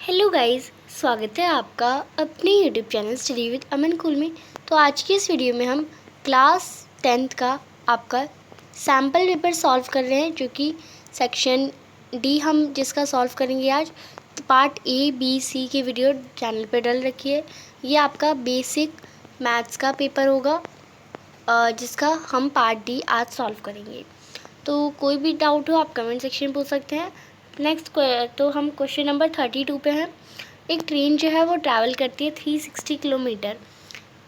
Hello guys, स्वागत है आपका अपने YouTube channel study with Aman cool में। तो आज की इस वीडियो में हम क्लास 10th का आपका सैम्पल पेपर सॉल्व कर रहे हैं, जो कि सेक्शन डी हम जिसका सॉल्व करेंगे आज। तो पार्ट ए बी सी की वीडियो चैनल पर डाल रखी है। ये आपका बेसिक मैथ्स का पेपर होगा, जिसका हम पार्ट डी आज सॉल्व करेंगे। तो कोई भी डाउट हो आप कमेंट सेक्शन में पूछ सकते हैं। नेक्स्ट तो हम क्वेश्चन नंबर 32 पे हैं। एक ट्रेन जो है वो ट्रैवल करती है 360 किलोमीटर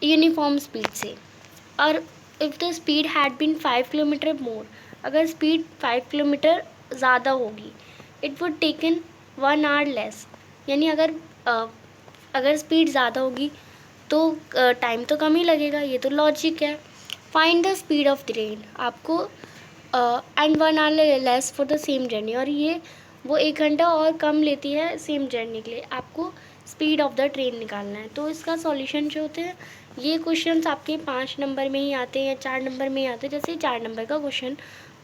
यूनिफॉर्म स्पीड से, और if the speed had been 5 kilometre more, अगर स्पीड 5 किलोमीटर ज़्यादा होगी, it would taken 1 hour less. यानी अगर स्पीड ज़्यादा होगी तो टाइम तो कम ही लगेगा, ये तो लॉजिक है। Find the speed of train, आपको and 1 hour less for the same journey, और ये वो 1 घंटा और कम लेती है सेम जर्नी के लिए। आपको स्पीड ऑफ द ट्रेन निकालना है। तो इसका सॉल्यूशन जो होते हैं, ये क्वेश्चंस आपके 5 नंबर में ही आते हैं या 4 नंबर में ही आते हैं। जैसे 4 नंबर का क्वेश्चन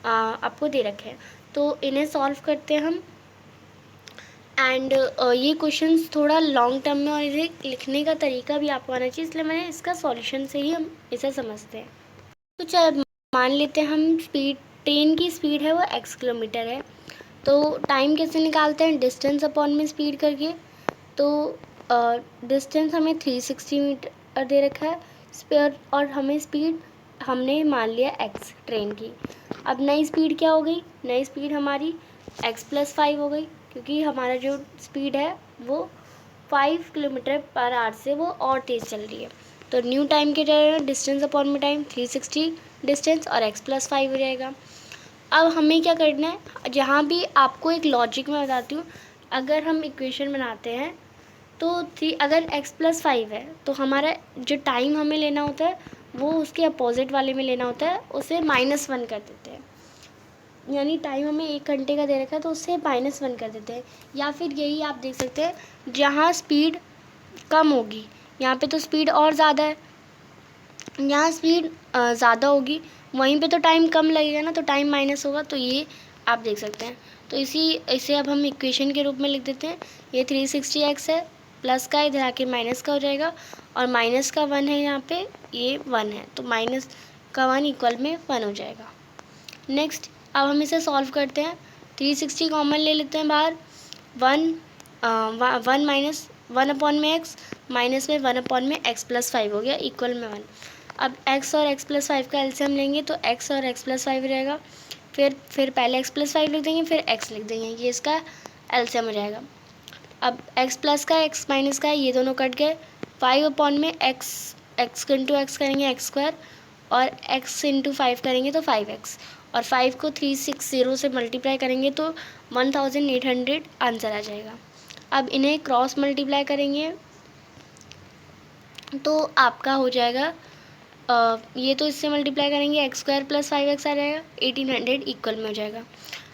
आपको दे रखे हैं, तो इन्हें सॉल्व करते हैं हम। एंड ये क्वेश्चंस थोड़ा लॉन्ग टर्म में, और इसे लिखने का तरीका भी आपको आना चाहिए, इसलिए मैंने इसका सॉल्यूशन से ही हम इसे समझते हैं। तो चल मान लेते हैं हम ट्रेन की स्पीड है वो x किलोमीटर है। तो टाइम कैसे निकालते हैं, डिस्टेंस अपॉन में स्पीड करके। तो डिस्टेंस हमें 360 मीटर दे रखा है स्पेयर, और हमें स्पीड हमने मान लिया x ट्रेन की। अब नई स्पीड क्या हो गई, नई स्पीड हमारी x+5 हो गई, क्योंकि हमारा जो स्पीड है वो 5 किलोमीटर पर आवर से वो और तेज़ चल रही है। तो न्यू टाइम क्या जाएगा, डिस्टेंस अपॉन में टाइम 360 डिस्टेंस और x+5 हो जाएगा। अब हमें क्या करना है, जहाँ भी आपको एक लॉजिक में बताती हूँ, अगर हम इक्वेशन बनाते हैं तो अगर x+5 है तो हमारा जो टाइम हमें लेना होता है वो उसके अपोजिट वाले में लेना होता है, उसे -1 कर देते हैं। यानी टाइम हमें 1 घंटे का दे रखा है तो उससे -1 कर देते हैं। या फिर यही आप देख सकते हैं, जहाँ स्पीड कम होगी यहाँ पे तो स्पीड और ज़्यादा है, यहाँ स्पीड ज़्यादा होगी वहीं पे तो टाइम कम लगेगा ना, तो टाइम माइनस होगा। तो ये आप देख सकते हैं। तो इसे अब हम इक्वेशन के रूप में लिख देते हैं। ये 360x है, प्लस का इधर आके माइनस का हो जाएगा, और माइनस का 1 है यहाँ पे, ये 1 है, तो माइनस का 1 इक्वल में 1 हो जाएगा। नेक्स्ट अब हम इसे सॉल्व करते हैं। 360 कॉमन ले लेते हैं बाहर, 1 माइनस 1 अपॉन में x, माइनस में 1 अपॉन में x+5 हो गया, इक्वल में 1। अब x और x+5 का एलसीएम लेंगे तो x और x+5 रहेगा। फिर पहले x+5 लिख देंगे, फिर x लिख देंगे, ये इसका एलसीएम हो जाएगा। अब x प्लस का x माइनस का ये दोनों कट गए। 5 अपॉन में x इंटू एक्स करेंगे x², और x इंटू 5 करेंगे तो 5x, और 5 को 360 से मल्टीप्लाई करेंगे तो 1800 आंसर आ जाएगा। अब इन्हें क्रॉस मल्टीप्लाई करेंगे तो आपका हो जाएगा ये तो इससे मल्टीप्लाई करेंगे x² + 5x आ जाएगा, 1800 इक्वल में हो जाएगा।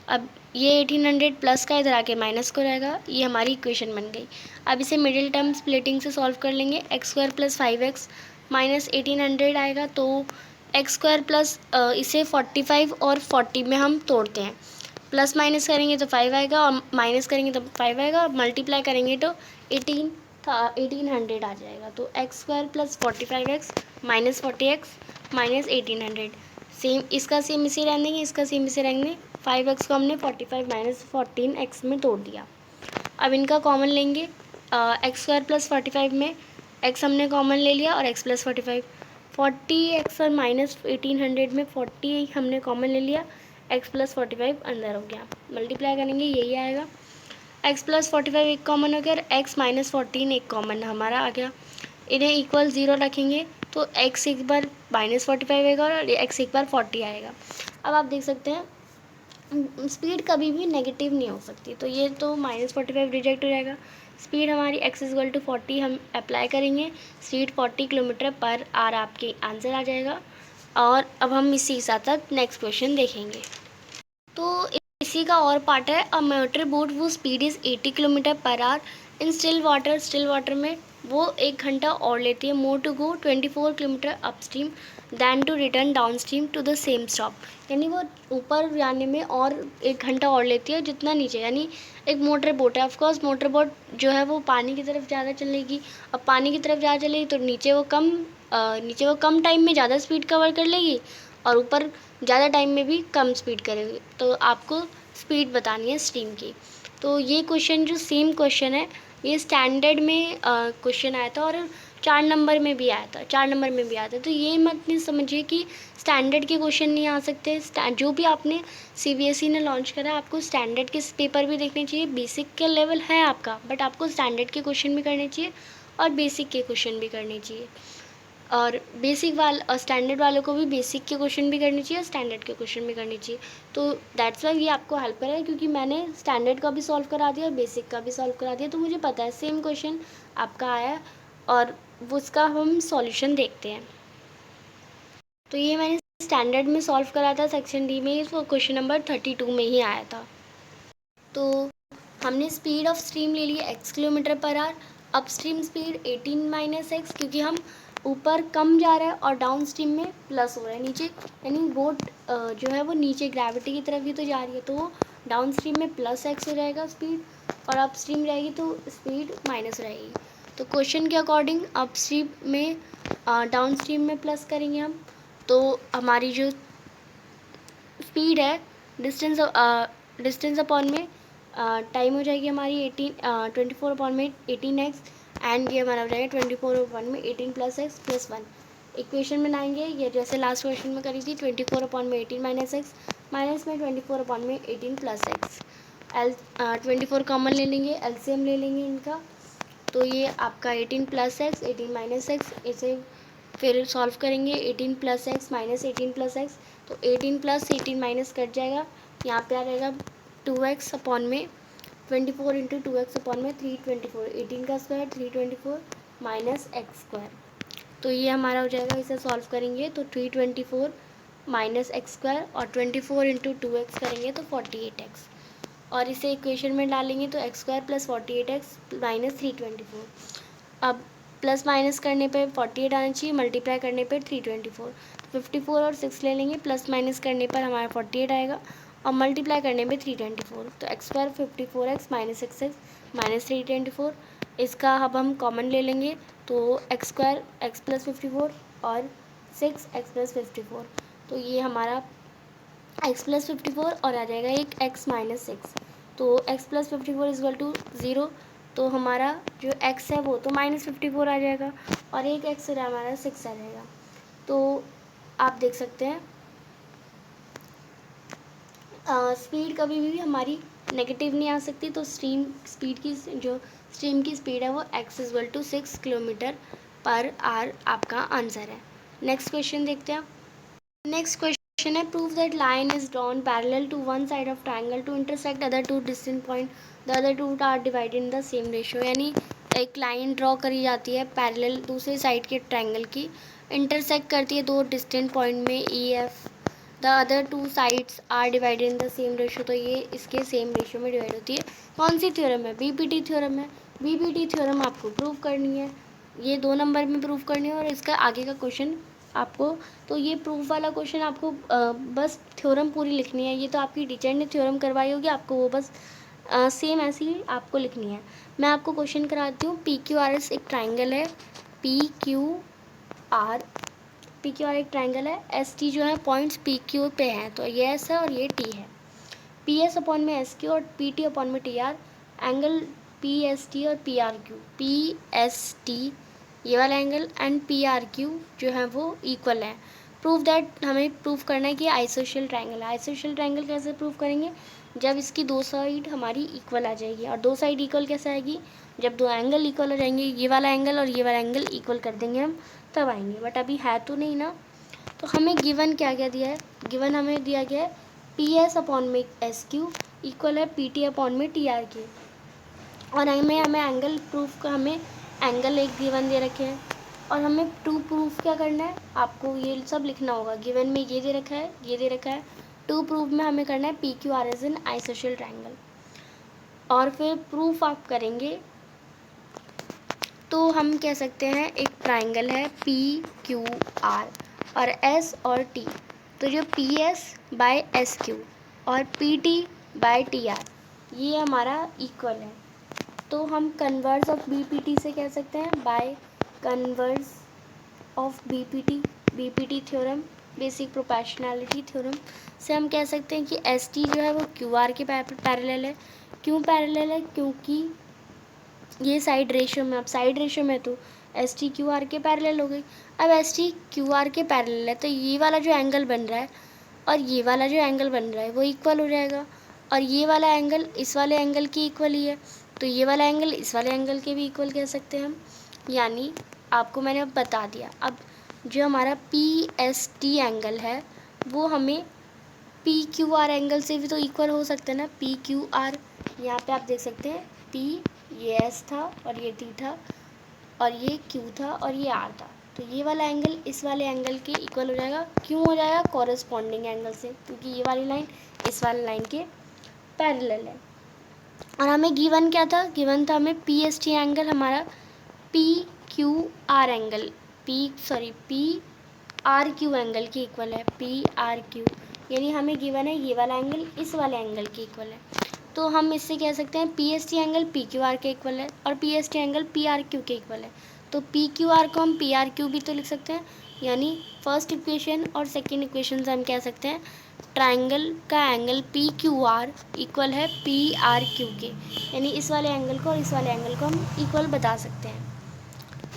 अब ये 1800 प्लस का इधर आके माइनस को रहेगा, ये हमारी इक्वेशन बन गई। अब इसे मिडिल टर्म स्प्लिटिंग से सॉल्व कर लेंगे। x² + 5x माइनस 1800 आएगा, तो x² प्लस इसे 45 और 40 में हम तोड़ते हैं। प्लस माइनस करेंगे तो 5 आएगा, और माइनस करेंगे तो 5 आएगा, और मल्टीप्लाई करेंगे तो 1800 आ जाएगा। तो x² + 45x minus 40x minus 1800, same इसका सेम इसे रहने देंगे, इसका सेम इसे रहने देंगे। 5x को हमने 45 माइनस 14x में तोड़ दिया। अब इनका कॉमन लेंगे, x² + 45 में x हमने कॉमन ले लिया, और x + 45, 40x और माइनस 1800 में 40 हमने कॉमन ले लिया, x + 45 अंदर हो गया। मल्टीप्लाई करेंगे यही आएगा। x + 45 एक कॉमन हो गया, और x - 14 एक कॉमन हमारा आ गया। इन्हें इक्वल 0 रखेंगे तो x एक बार -45 आएगा, और x एक बार 40 आएगा। अब आप देख सकते हैं स्पीड कभी भी नेगेटिव नहीं हो सकती, तो ये तो -45 रिजेक्ट हो जाएगा। स्पीड हमारी x = 40 हम अप्लाई करेंगे, स्पीड 40 किलोमीटर पर आवर आपके आंसर आ जाएगा। और अब हम इसी के साथ साथ नेक्स्ट क्वेश्चन देखेंगे। तो इसी का और पार्ट है, अ मोटर बोट वो speed is 80 kilometre per hour in still water में वो 1 घंटा और लेती है, more to go 24 kilometre upstream than to return downstream to the same stop. यानी वो ऊपर जाने में और 1 घंटा और लेती है जितना नीचे, यानी एक मोटर बोट है, ऑफकोर्स मोटर बोट जो है वो पानी की तरफ ज़्यादा चलेगी। अब पानी की तरफ ज़्यादा चलेगी तो नीचे वो कम टाइम में ज़्यादा स्पीड कवर कर लेगी और ऊपर ज़्यादा टाइम में भी कम स्पीड करेगी। तो आपको स्पीड बतानी है स्ट्रीम की। तो ये क्वेश्चन जो सेम क्वेश्चन है ये स्टैंडर्ड में क्वेश्चन आया था और 4 नंबर में भी आया था, 4 नंबर में भी आया था। तो ये मत नहीं समझिए कि स्टैंडर्ड के क्वेश्चन नहीं आ सकते। जो भी आपने सीबीएसई ने लॉन्च करा, आपको स्टैंडर्ड के पेपर भी देखने चाहिए। बेसिक का लेवल है आपका, बट आपको स्टैंडर्ड के क्वेश्चन भी करने चाहिए और बेसिक के क्वेश्चन भी करने चाहिए। और स्टैंडर्ड वालों को भी बेसिक के क्वेश्चन भी करने चाहिए और स्टैंडर्ड के क्वेश्चन भी करने चाहिए। तो दैट्स वाई ये आपको हेल्प करेगा, क्योंकि मैंने स्टैंडर्ड का भी सॉल्व करा दिया और बेसिक का भी सॉल्व करा दिया। तो मुझे पता है सेम क्वेश्चन आपका आया और उसका हम सॉल्यूशन देखते हैं। तो ये मैंने स्टैंडर्ड में सॉल्व करा था सेक्शन डी में, वो क्वेश्चन नंबर 32 में ही आया था। तो हमने स्पीड ऑफ स्ट्रीम ले लिया x kilometre per our. Up stream speed 18 - x, क्योंकि हम ऊपर कम जा रहा है और डाउन स्ट्रीम में प्लस हो रहा है नीचे, यानी बोट जो है वो नीचे ग्रेविटी की तरफ ही तो जा रही है, तो वो डाउन स्ट्रीम में प्लस x हो जाएगा स्पीड और अप स्ट्रीम रहेगी तो स्पीड माइनस रहेगी। तो क्वेश्चन के अकॉर्डिंग अप स्ट्रीम में डाउन स्ट्रीम में प्लस करेंगे हम, तो हमारी जो स्पीड है डिस्टेंस अपॉन में टाइम हो जाएगी हमारी 24 अपॉन में 18x एंड ये हमारा हो जाएगा 24 अपॉन में 18 + x + 1। इक्वेशन बनाएंगे ये जैसे लास्ट क्वेश्चन में करी थी, 24 अपॉन में 18 - x माइनस में 24 अपॉन में 18 + x। 24 कॉमन ले लेंगे, एलसीएम ले लेंगे इनका, तो ये आपका 18 + x 18 - x, इसे फिर सॉल्व करेंगे 18 + x माइनस 18 + x, तो 18 + 18 माइनस कट जाएगा, यहाँ पे आ जाएगा 2x अपॉन में 24 × 2x अपॉन में 324, 18 का स्क्वायर 324 माइनस x स्क्वायर। तो ये हमारा हो जाएगा, इसे सॉल्व करेंगे तो 324 माइनस x स्क्वायर और 24 × 2x करेंगे तो 48x और इसे इक्वेशन में डालेंगे तो x स्क्वायर + 48x माइनस 324। अब प्लस माइनस करने पे 48 आना चाहिए, मल्टीप्लाई करने पे 324, 54 और 6 ले लेंगे, प्लस माइनस करने पर हमारा 48 आएगा और मल्टीप्लाई करने पे 324, तो x square 54x minus x minus 324। इसका अब हम कॉमन ले लेंगे तो x स्क्वायर x + 54 और 6x + 54, तो ये हमारा x + 54 और आ जाएगा एक x - 6, तो x + 54 = 0, तो हमारा जो x है वो तो -54 आ जाएगा और एक x हमारा 6 आ जाएगा। तो आप देख सकते हैं स्पीड कभी भी हमारी नेगेटिव नहीं आ सकती, तो स्पीड की जो स्ट्रीम की स्पीड है वो x = 6 किलोमीटर पर आवर आपका आंसर है। नेक्स्ट क्वेश्चन देखते हैं। नेक्स्ट क्वेश्चन है, prove that line is drawn parallel to one side of triangle to intersect other two distant point, the other two are divided in the same ratio. यानी एक line draw करी जाती है parallel दूसरे side के triangle की, intersect करती है दो डिस्टेंट पॉइंट में EF, the other two sides are divided in the same ratio, तो ये इसके सेम रेशियो में डिवाइड होती है। कौन सी थ्योरम है? बीपीटी थ्योरम है। बीपीटी थ्योरम आपको प्रूव करनी है, ये 2 नंबर में प्रूव करनी है और इसका आगे का क्वेश्चन आपको, तो ये प्रूफ वाला क्वेश्चन आपको बस थ्योरम पूरी लिखनी है। ये तो आपकी टीचर ने थ्योरम करवाई होगी, आपको वो बस सेम ऐसी ही आपको लिखनी है। मैं आपको क्वेश्चन कराती हूँ। PQRS एक ट्राइंगल है, PQR एक ट्राइंगल है, ST जो है पॉइंट्स PQ पे हैं, तो ये S है और ये T है। PS अपॉन में SQ और PT अपॉन में TR, एंगल PST और PRQ, PST ये वाला एंगल एंड PRQ जो है वो इक्वल है। प्रूव दैट, हमें प्रूव करना है कि आइसोसेल ट्राइंगल है। आइसोसेल ट्राइंगल कैसे प्रूव करेंगे? जब इसकी दो साइड हमारी इक्वल आ जाएगी, और दो साइड इक्वल कैसे आएगी? जब दो एंगल इक्वल हो जाएंगे, ये वाला एंगल और ये वाला एंगल इक्वल कर देंगे हम, तब आएंगे, बट अभी है तो नहीं ना। तो हमें गिवन क्या क्या दिया है? गिवन हमें दिया गया है PS अपॉन में SQ इक्वल है PT अपॉन में TRQ, और हमें एंगल प्रूफ का हमें एंगल एक गिवन दे रखे हैं, और हमें टू प्रूफ क्या करना है, आपको ये सब लिखना होगा। गिवन में ये दे रखा है, ये दे रखा है। टू प्रूफ में हमें करना है PQRS इन आइसोसेल ट्राइंगल, और फिर प्रूफ आप करेंगे तो हम कह सकते हैं एक ट्राइंगल है PQR और S और T, तो जो PS बाय SQ और PT बाय TR, ये हमारा इक्वल है। तो हम कन्वर्स ऑफ बीपीटी से कह सकते हैं, by converse of BPT theorem, basic proportionality theorem से हम कह सकते हैं कि एस टी जो है वो क्यू आर के पैरेलल है। क्यों पैरेलल है? क्योंकि ये साइड रेशियो में, अब साइड रेशियो में तो एस टी क्यू आर के पैरेलल हो गई। अब एस टी क्यू आर के पैरेलल है तो ये वाला जो एंगल बन रहा है और ये वाला जो एंगल बन रहा है वो इक्वल हो जाएगा, और ये वाला एंगल इस वाले एंगल की इक्वल ही है, तो ये वाला एंगल इस वाले एंगल के भी इक्वल कह सकते हैं हम। यानी आपको मैंने अब बता दिया। अब जो हमारा पी एस टी एंगल है वो हमें पी क्यू आर एंगल से भी तो इक्वल हो सकता है ना। पी क्यू आर, यहाँ पे आप देख सकते हैं पी ये एस था और ये टी था और ये क्यू था और ये आर था, तो ये वाला एंगल इस वाले एंगल के इक्वल हो जाएगा। क्यों हो जाएगा? कॉरेस्पॉन्डिंग एंगल से, क्योंकि ये वाली लाइन इस वाली लाइन के पैरेलल है। और हमें गिवन क्या था? गिवन था हमें पी एस टी एंगल हमारा P Q R angle, P R Q angle के इक्वल है, पी आर क्यू, यानी हमें गिवन है ये वाला एंगल इस वाले एंगल के इक्वल है। तो हम इससे कह सकते हैं P S T angle P Q are के इक्वल है और P S T angle P R Q के इक्वल है। तो पी क्यू आर को हम पी आर क्यू भी तो लिख सकते हैं, यानी फर्स्ट इक्वेशन और सेकेंड इक्वेशन से हम कह सकते हैं ट्राइंगल का angle P Q are equal है पी आर क्यू के, यानी इस वाले एंगल को और इस वाले एंगल को हम इक्वल बता सकते हैं।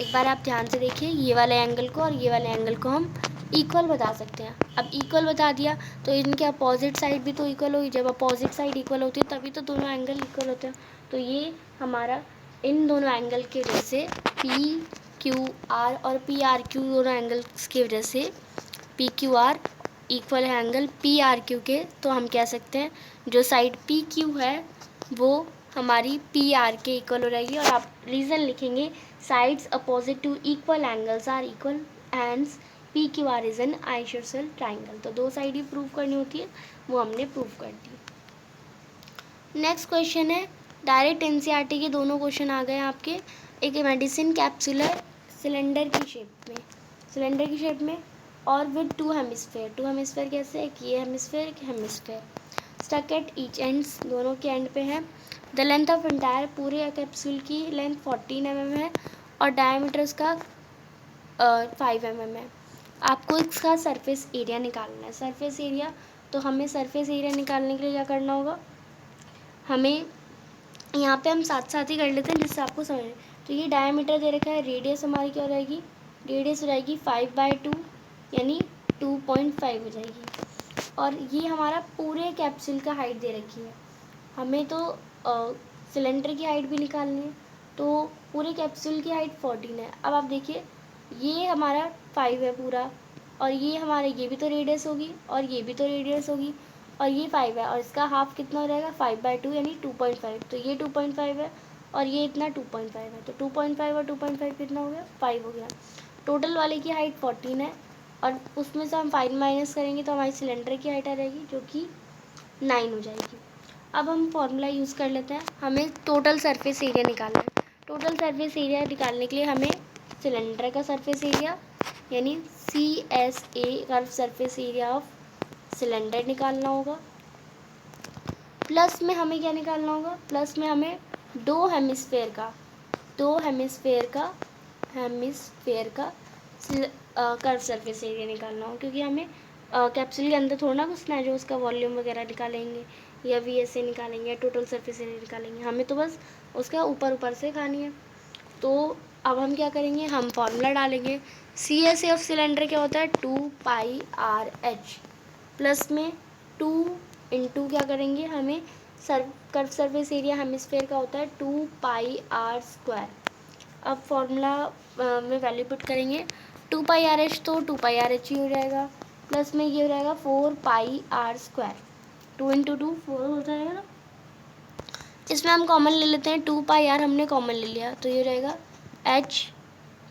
एक बार आप ध्यान से देखिए, ये वाले एंगल को और ये वाले एंगल को हम इक्वल बता सकते हैं। अब इक्वल बता दिया तो इनके अपोजिट साइड भी तो इक्वल होगी। जब अपोजिट साइड इक्वल होती है तभी तो दोनों एंगल इक्वल होते हैं। तो ये हमारा इन दोनों एंगल की वजह से पी क्यू आर और पी आर क्यू दोनों एंगल्स की वजह से पी क्यू आर इक्वल है एंगल पी आर क्यू के। तो हम कह सकते हैं जो साइड पी क्यू है वो हमारी पी आर के इक्वल हो जाएगी। और आप रीज़न लिखेंगे, sides opposite to equal angles are equal, hence P Q R is an isosceles triangle. तो दो साइड ही प्रूव करनी होती है, वो हमने प्रूव कर दी। नेक्स्ट क्वेश्चन है, डायरेक्ट एनसीईआरटी के दोनों क्वेश्चन आ गए आपके। एक मेडिसिन कैप्सूलर सिलेंडर की शेप में और विद टू हेमिस्फेयर कैसे? एक ये हेमिस्फेयर, एक hemisphere, stuck at each ends, दोनों के एंड पे है। द लेंथ ऑफ एंटायर, पूरे कैप्सूल की लेंथ 14 mm है और डायमीटर उसका 5 mm है। आपको इसका सरफेस एरिया निकालना है। सरफेस एरिया, तो हमें सरफेस एरिया निकालने के लिए क्या करना होगा? हमें यहाँ पे हम साथ साथ ही कर लेते हैं जिससे आपको समझ में। तो ये डायमीटर दे रखा है, रेडियस हमारी क्या हो जाएगी? रेडियस हो जाएगी 5/2, यानी 2.5 हो जाएगी। और ये हमारा पूरे कैप्सूल का हाइट दे रखी है। हमें तो सिलेंडर की हाइट भी निकालनी है, तो पूरे कैप्सूल की हाइट 14 है। अब आप देखिए, ये हमारा 5 है पूरा, और ये हमारे ये भी तो रेडियस होगी और ये भी तो रेडियस होगी, और ये 5 है और इसका हाफ कितना हो जाएगा? 5/2 यानी 2.5। तो ये 2.5 है और ये इतना 2.5 है, तो 2.5 और 2.5 कितना हो गया? 5 हो गया। टोटल वाले की हाइट 14 है और उसमें से हम 5 माइनस करेंगे तो हमारी सिलेंडर की हाइट आ जाएगी जो कि 9 हो जाएगी। अब हम फॉर्मूला यूज़ कर लेते हैं। हमें टोटल सरफेस एरिया निकालना है। टोटल सरफेस एरिया निकालने के लिए हमें सिलेंडर का सरफेस एरिया यानी CSA curve surface area of cylinder निकालना होगा। प्लस में हमें क्या निकालना होगा? प्लस में हमें दो हेमिस्फेयर का कर्व सरफेस एरिया निकालना होगा, क्योंकि हमें कैप्सूल के अंदर थोड़ा ना घुसना है जो उसका वॉल्यूम वगैरह निकालेंगे या VSA निकालेंगे या टोटल सरफेस एरिया निकालेंगे, हमें तो बस उसका ऊपर से खानी है। तो अब हम क्या करेंगे? हम फॉर्मूला डालेंगे। CSA ऑफ सिलेंडर क्या होता है? 2πRH, प्लस में 2 इंटू क्या करेंगे? हमें कर्व सरफेस एरिया हेमिस्फेयर का होता है 2πr²। अब फॉर्मूला में वैल्यू पुट करेंगे, 2πRH तो 2πRH ही हो जाएगा, प्लस में ये हो जाएगा 4πr²। 2 इंटू 2 4 हो जाएगा ना। इसमें हम कॉमन ले लेते हैं, 2πr हमने कॉमन ले लिया तो ये हो जाएगा H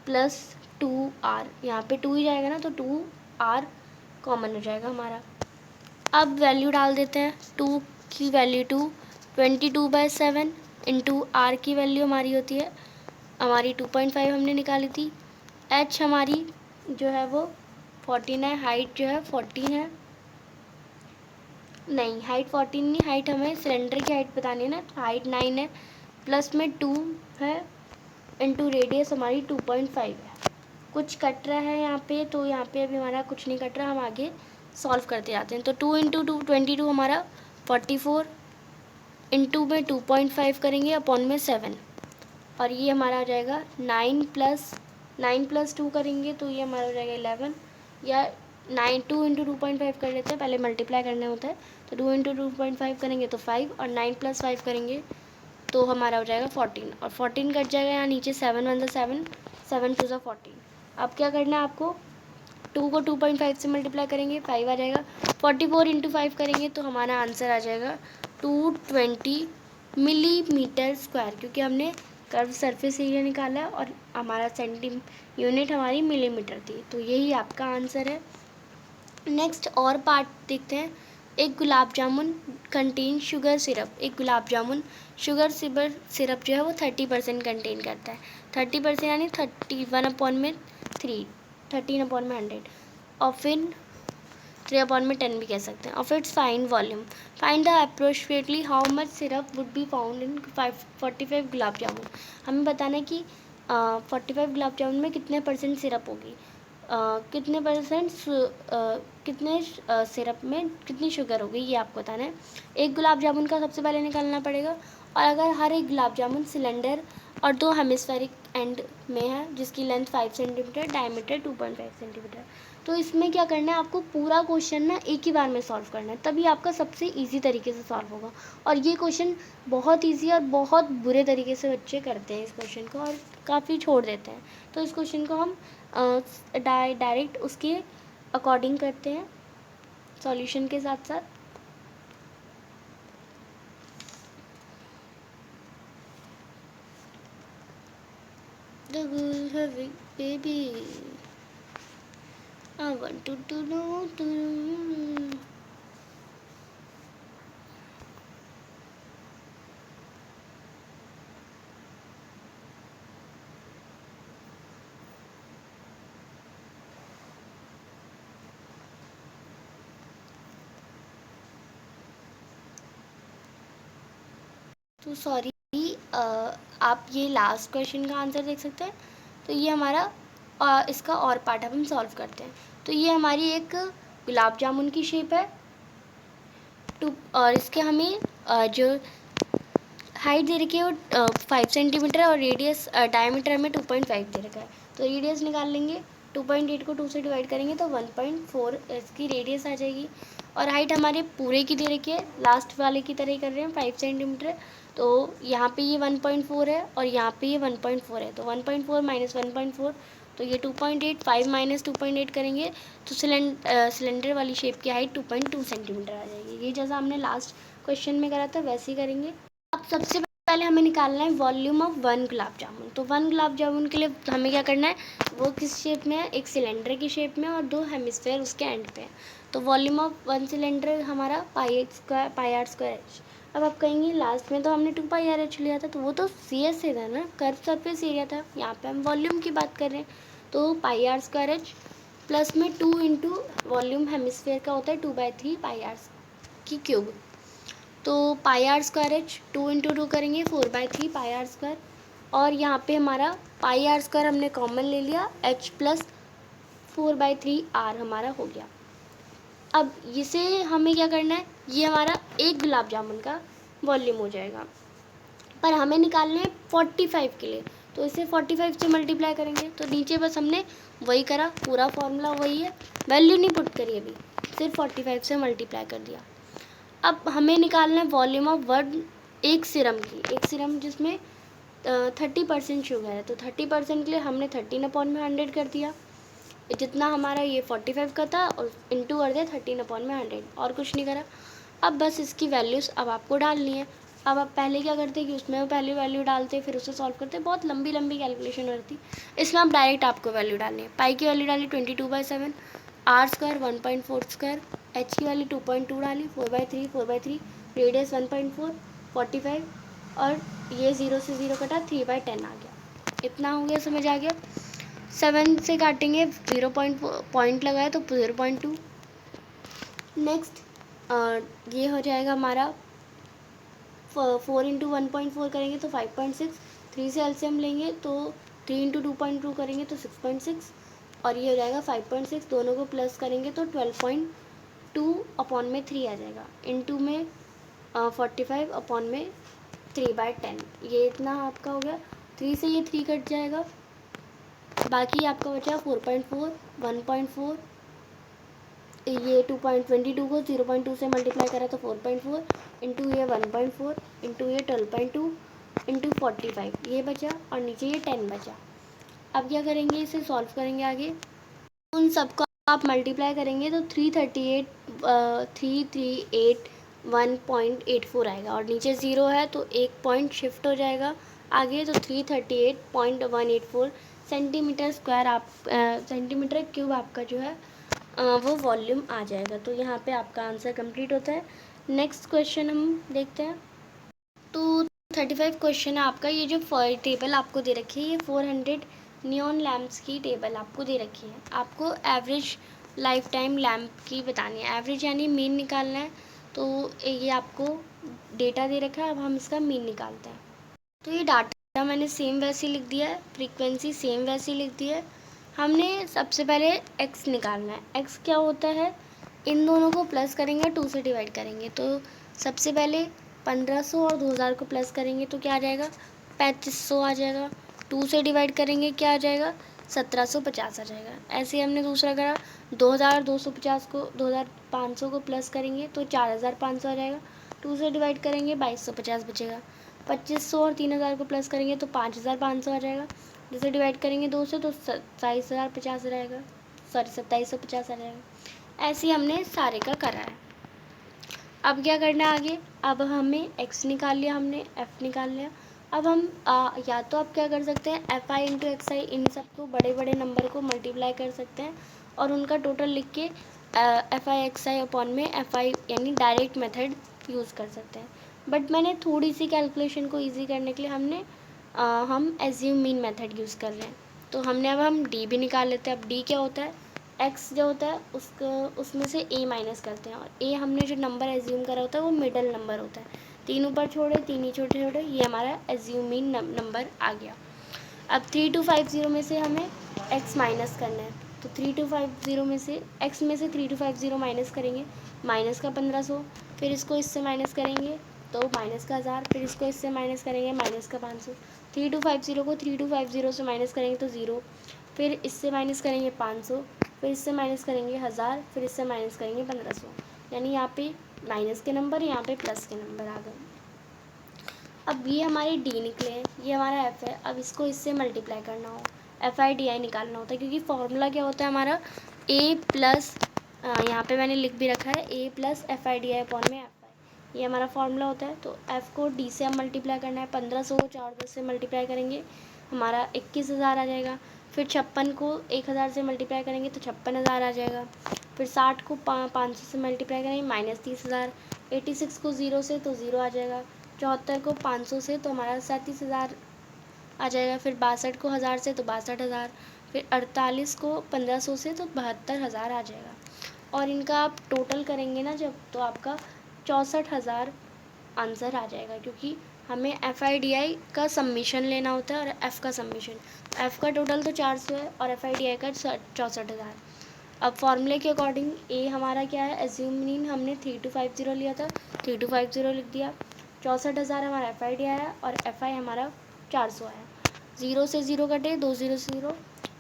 प्लस 2r, यहाँ पे 2 ही जाएगा ना, तो 2r कॉमन हो जाएगा हमारा। अब वैल्यू डाल देते हैं। 2 की वैल्यू 22/7 इंटू r की वैल्यू हमारी होती है, हमारी 2.5 हमने निकाली थी। H हमारी जो है वो 14 है, हाइट जो है 14 है, नहीं, हाइट 14 नहीं, हाइट हमें सिलेंडर की हाइट बतानी है ना, हाइट 9 है, प्लस में 2 है, इंटू रेडियस हमारी 2.5 है। कुछ कट रहा है यहाँ पे, तो यहाँ पे अभी हमारा कुछ नहीं कट रहा, हम आगे सॉल्व करते जाते हैं। तो 2 इंटू 2 22 हमारा 44, इंटू में 2.5 करेंगे अपॉन में 7, और ये हमारा आ जाएगा 9 प्लस 2 करेंगे तो ये हमारा हो जाएगा 11, या 2 इंटू 2.5 कर लेते हैं, पहले मल्टीप्लाई करना होता है। तो 2 इंटू 2.5 करेंगे तो 5, और 9 प्लस 5 करेंगे तो हमारा हो जाएगा 14, और 14 कट जाएगा यहाँ नीचे, 7 1 7, 7 2 14। अब क्या करना है आपको, 2 को 2.5 से मल्टीप्लाई करेंगे, 5 आ जाएगा, 44 इंटू 5 करेंगे तो हमारा आंसर आ जाएगा 220 मिलीमीटर स्क्वायर, क्योंकि हमने कर्व सरफेस एरिया निकाला है और हमारा यूनिट हमारी मिलीमीटर थी, तो यही आपका आंसर है। नेक्स्ट और पार्ट देखते हैं। एक gulab jamun contain sugar syrup, एक गुलाब जामुन शुगर सिरप जो है वो 30% कंटेन करता है। 30% यानी 31/3, 13/100, और फिर 3/10 भी कह सकते हैं। Of its fine volume, find the approximately how much syrup would be found in 45 gulab jamun. हमें बताना है कि 45 गुलाब जामुन में कितने परसेंट सिरप होगी, कितने परसेंट कितने सिरप में कितनी शुगर होगी, ये आपको बताना है। एक गुलाब जामुन का सबसे पहले निकालना पड़ेगा, और अगर हर एक गुलाब जामुन सिलेंडर और 2 हेमिस्फेरिक एंड में है, जिसकी लेंथ 5 सेंटीमीटर, डायमीटर 2.5 सेंटीमीटर, तो इसमें क्या करना है आपको, पूरा क्वेश्चन ना एक ही बार में सॉल्व करना है, तभी आपका सबसे इजी तरीके से सॉल्व होगा। और ये क्वेश्चन बहुत इजी और बहुत बुरे तरीके से बच्चे करते हैं इस क्वेश्चन को, और काफ़ी छोड़ देते हैं। तो इस क्वेश्चन को हम डायरेक्ट उसके अकॉर्डिंग करते हैं सॉल्यूशन के साथ साथ। The girl having baby, I want to know to तो सॉरी, आप ये लास्ट क्वेश्चन का आंसर देख सकते हैं। तो ये हमारा इसका और पार्ट अब हम सॉल्व करते हैं। तो ये हमारी एक गुलाब जामुन की शेप है, और इसके हमें जो हाइट दे रखी है वो 5 सेंटीमीटर, और रेडियस डायमीटर में 2.5 दे रखा है। तो रेडियस निकाल लेंगे, 2.8 को 2 से डिवाइड करेंगे तो 1.4 इसकी रेडियस आ जाएगी, और हाइट हमारे पूरे की दे रखी है, लास्ट वाले की तरह ही कर रहे हैं, 5 सेंटीमीटर। तो यहाँ पे ये 1.4 है और यहाँ पे ये 1.4 है, तो 1.4 माइनस 1.4, तो ये 2.8, 5 माइनस 2.8 करेंगे तो सिलेंडर वाली शेप की हाइट 2.2 सेंटीमीटर आ जाएगी। ये जैसा हमने लास्ट क्वेश्चन में करा था वैसे ही करेंगे। अब सबसे पहले हमें निकालना है वॉल्यूम ऑफ 1 गुलाब जामुन। तो 1 गुलाब जामुन के लिए हमें क्या करना है, वो किस शेप में है, एक सिलेंडर की शेप में और 2 हेमिस्फेयर उसके एंड पे है। तो वॉल्यूम ऑफ 1 सिलेंडर हमारा पाई आर स्क्वायर एच। अब आप कहेंगे लास्ट में तो हमने 2 पाई आर एच लिया था, तो वो तो सी एस से था ना, कर्व सरफेस एरिया था, यहाँ पे हम वॉल्यूम की बात कर रहे हैं। तो पाई आर स्क्वायर एच प्लस में 2 इंटू वॉल्यूम हेमिस्फेयर का होता है 2/3 पाई आर की क्यूब। तो पाई आर स्क्वायर एच 2 इंटू 2 करेंगे 4/3 पाई आर स्क्वायर, और यहाँ पे हमारा पाई आर स्क्वायर हमने कॉमन ले लिया, एच प्लस 4/3 आर हमारा हो गया। अब इसे हमें क्या करना है, ये हमारा एक गुलाब जामुन का वॉल्यूम हो जाएगा, पर हमें निकालने हैं 45 के लिए, तो इसे 45 से मल्टीप्लाई करेंगे। तो नीचे बस हमने वही करा, पूरा फॉर्मूला वही है, वैल्यू नहीं पुट करी अभी, सिर्फ 45 से मल्टीप्लाई कर दिया। अब हमें निकालना है वॉल्यूम ऑफ 1 एक सिरम की, एक सिरम जिसमें 30% शुगर है, तो 30% के लिए हमने 13/100 कर दिया, जितना हमारा ये 45 का था, और इंटू कर दिया 13/100, और कुछ नहीं करा। अब बस इसकी वैल्यूज़ अब आपको डालनी है। अब आप पहले क्या करते कि उसमें पहले वैल्यू डालते, फिर उसे सॉल्व करते, बहुत लंबी लंबी कैलकुलेशन होती। इसमें आप डायरेक्ट आपको वैल्यू डालनी है। पाई की वैल्यू डाली 22/7, आर स्क्वायर 1.4 स्क्वायर, एच की वैल्यू 2.2 डाली, 4/3, रेडियस 1.4, 45, और ये 0 से 0 कटा, 3/10 आ गया। इतना हो गया, समझ आ गया। 7 से काटेंगे, 0 पॉइंट लगाए तो 0.2। नेक्स्ट ये हो जाएगा हमारा 4 इंटू 1.4 करेंगे तो 5.6, 3 से एलसीएम लेंगे तो 3 इंटू 2.2 करेंगे तो 6.6, और ये हो जाएगा 5.6, दोनों को प्लस करेंगे तो 12.2 अपॉन में 3 आ जाएगा, इंटू में 45 अपॉन में 3/10, ये इतना आपका हो गया। 3 से ये 3 कट जाएगा, बाकी आपका बचा 4.4, 1.4, ये 2.22 को 0.2 से मल्टीप्लाई करा तो 4.4, इंटू ये 1.4, इंटू ये 12.2, इंटू 45 ये बचा, और नीचे ये 10 बचा। अब क्या करेंगे, इसे सॉल्व करेंगे आगे। उन सबको आप मल्टीप्लाई करेंगे तो 338.184 आएगा, और नीचे ज़ीरो है तो एक पॉइंट शिफ्ट हो जाएगा आगे, तो 338.184 सेंटीमीटर स्क्वायर सेंटीमीटर क्यूब आपका जो है वो वॉल्यूम आ जाएगा। तो यहाँ पे आपका आंसर कंप्लीट होता है। नेक्स्ट क्वेश्चन हम देखते हैं। तो 35 क्वेश्चन है आपका। ये जो टेबल आपको दे रखी है, ये 400 नियॉन लैम्प्स की टेबल आपको दे रखी है। आपको एवरेज लाइफ टाइम लैम्प की बतानी है, एवरेज यानी मीन निकालना है। तो ये आपको डेटा दे रखा है, अब हम इसका मीन निकालते हैं। तो ये डाटा मैंने सेम वैसे लिख दिया है, फ्रीक्वेंसी सेम वैसे लिख दी है। हमने सबसे पहले एक्स निकालना है। एक्स क्या होता है, इन दोनों को प्लस करेंगे, 2 से डिवाइड करेंगे। तो सबसे पहले 1500 और 2000 को प्लस करेंगे तो क्या आ जाएगा, 3500 आ जाएगा। 2 से डिवाइड करेंगे क्या आ जाएगा, 1750 आ जाएगा। ऐसे ही हमने दूसरा करा, 2250 को 2500 को प्लस करेंगे तो 4500 आ जाएगा। 2 से डिवाइड करेंगे 2250 बचेगा। 2500 और 3000 को प्लस करेंगे तो 5500 आ जाएगा। जैसे डिवाइड करेंगे 2 से तो 2750 रहेगा, सॉरी 2750 आ जाएगा। ऐसे ही हमने सारे का करा है। अब क्या करना है आगे, अब हमें x निकाल लिया, हमने f निकाल लिया। अब हम या तो आप क्या कर सकते हैं, एफ आई इंटू एक्स आई, इन सबको बड़े बड़े नंबर को मल्टीप्लाई कर सकते हैं और उनका टोटल लिख के F I x I upon में एफ आई यानी डायरेक्ट मेथड यूज़ कर सकते हैं। बट मैंने थोड़ी सी कैलकुलेशन को ईजी करने के लिए हम एज्यूम मीन मेथड यूज़ कर रहे हैं। तो अब हम डी भी निकाल लेते हैं। अब डी क्या होता है, एक्स जो होता है उसमें से ए माइनस करते हैं, और ए हमने जो नंबर एज्यूम करा होता है वो मिडल नंबर होता है। 3 ऊपर छोड़े, 3 ही छोटे छोटे, ये हमारा एज्यूम मीन नंबर आ गया। अब 3250 में से हमें एक्स माइनस करना है। तो 3250 में से एक्स में से 3250 माइनस करेंगे, माइनस का 1500, फिर इसको इससे माइनस करेंगे तो माइनस का 1000, फिर इसको इससे माइनस करेंगे माइनस का 500। 3250 को 3250 से माइनस करेंगे तो 0, फिर इससे माइनस करेंगे 500, फिर इससे माइनस करेंगे 1000, फिर इससे माइनस करेंगे 1500। यानी यहाँ पे माइनस के नंबर, यहाँ पे प्लस के नंबर आ गए। अब ये हमारे डी निकले हैं, ये हमारा एफ है। अब इसको इससे मल्टीप्लाई करना हो, एफ आई डी आई निकालना होता है, क्योंकि फॉर्मूला क्या होता है हमारा, ए प्लस, यहाँ पे मैंने लिख भी रखा है, A plus F I D I upon में एफ आई, ये हमारा फॉर्मूला होता है। तो एफ को डी से हम मल्टीप्लाई करना है, 1500 को 410 से मल्टीप्लाई करेंगे, हमारा 21000 आ जाएगा। फिर 56 को 1000 से मल्टीप्लाई करेंगे तो 56,000 आ जाएगा। फिर 60 को 500 से मल्टीप्लाई करेंगे -30,000। 86 को 0 से तो 0 आ जाएगा। 74 को 500 से तो हमारा 37,000 आ जाएगा। फिर 62 को 1000 से तो 62,000। फिर 48 को 1500 से तो 72,000 आ जाएगा। और इनका आप टोटल करेंगे ना जब, तो आपका 64,000 आंसर आ जाएगा, क्योंकि हमें एफ आई डी आई का सम्मिशन लेना होता है और एफ़ का सम्मिशन। एफ़ का टोटल तो 400 है और एफ आई डी आई का 64,000। अब फॉर्मूले के अकॉर्डिंग ए हमारा क्या है, एज्यूम मीन हमने 3250 लिया था, 3250 लिख दिया। 64,000 हमारा एफ आई डी आया और एफ आई हमारा 400 आया। 0 से 0 कटे, 2 0 से 0,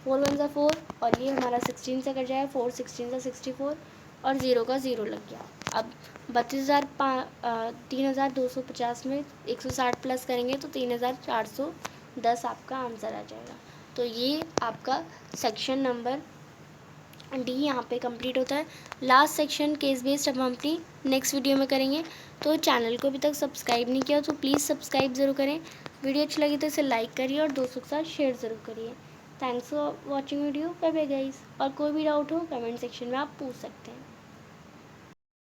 4 1 सा 4, और ये हमारा 16 से कट जाएगा, 4 16 सा 64, और 0 का 0 लग गया। अब 32,250 में 160 प्लस करेंगे तो 3,410 आपका आंसर आ जाएगा। तो ये आपका सेक्शन नंबर डी यहाँ पे कंप्लीट होता है। लास्ट सेक्शन केस बेस्ड अब हम अपनी नेक्स्ट वीडियो में करेंगे। तो चैनल को अभी तक सब्सक्राइब नहीं किया तो प्लीज़ सब्सक्राइब ज़रूर करें। वीडियो अच्छी लगी तो इसे लाइक करिए और दोस्तों के साथ शेयर ज़रूर करिए। Thanks for watching video. Bye bye guys. और कोई भी डाउट हो कमेंट सेक्शन में आप पूछ सकते हैं।